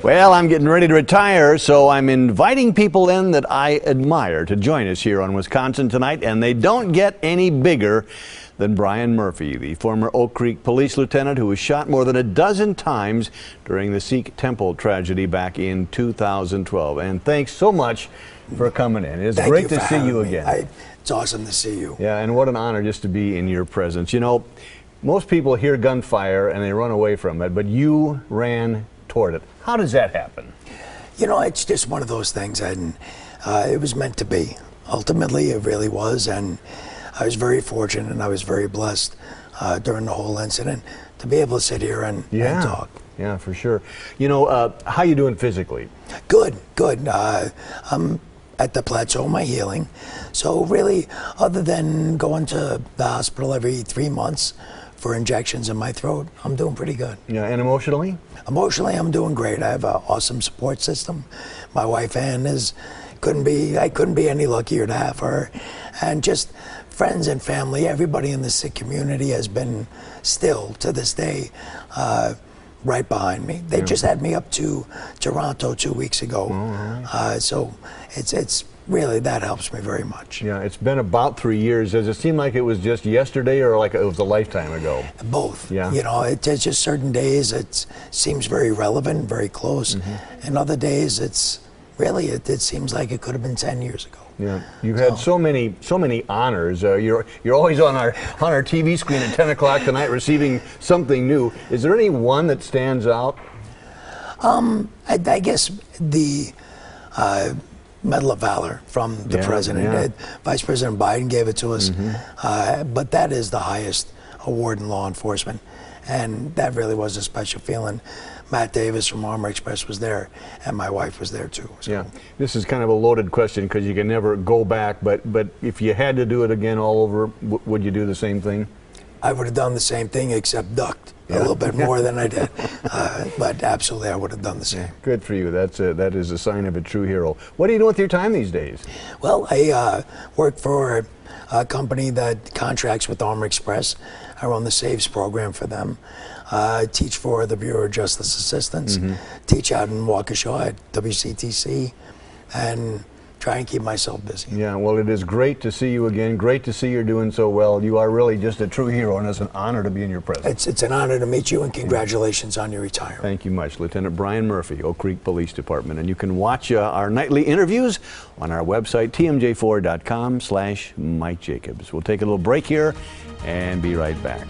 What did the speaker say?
Well, I'm getting ready to retire, so I'm inviting people in that I admire to join us here on Wisconsin Tonight, and they don't get any bigger than Brian Murphy, the former Oak Creek police lieutenant who was shot more than a dozen times during the Sikh Temple tragedy back in 2012. And thanks so much for coming in. It's great to see you again. It's awesome to see you. Yeah, and what an honor just to be in your presence. You know, most people hear gunfire and they run away from it, but you ran toward it. How does that happen? You know, it's just one of those things, and it was meant to be. Ultimately, it really was, and I was very fortunate and I was very blessed during the whole incident to be able to sit here and talk. Yeah, for sure. You know, how you doing physically? Good, good. I'm at the plateau of my healing. So really, other than going to the hospital every 3 months for injections in my throat, I'm doing pretty good. Yeah, and emotionally? Emotionally, I'm doing great. I have an awesome support system. My wife Ann I couldn't be any luckier to have her. And just friends and family, everybody in the Sikh community has been still to this day right behind me. They just had me up to Toronto 2 weeks ago. So it's really, that helps me very much. Yeah, it's been about 3 years. Does it seem like it was just yesterday or like it was a lifetime ago? Both. Yeah. You know, it's just certain days it seems very relevant, very close. And other days it's really, it seems like it could have been 10 years ago. Yeah, you've had so many honors. You're always on our TV screen at 10 o'clock tonight receiving something new. Is there any one that stands out? I guess the Medal of Valor from the president. Vice President Biden gave it to us. But that is the highest award in law enforcement. And that really was a special feeling. Matt Davis from Armor Express was there, and my wife was there too. So. Yeah, this is kind of a loaded question because you can never go back, but if you had to do it again all over, would you do the same thing? I would have done the same thing except ducked a little bit more than I did. But absolutely, I would have done the same. Good for you. That is a sign of a true hero. What do you do with your time these days? Well, I work for a company that contracts with Armor Express. I run the SAVES program for them. I teach for the Bureau of Justice Assistance, teach out in Waukesha at WCTC, and try and keep myself busy. Yeah, well, it is great to see you again. Great to see you're doing so well. You are really just a true hero, and it's an honor to be in your presence. It's an honor to meet you, and congratulations on your retirement. Thank you much, Lieutenant Brian Murphy, Oak Creek Police Department. And you can watch our nightly interviews on our website, tmj4.com/Mike Jacobs. We'll take a little break here and be right back.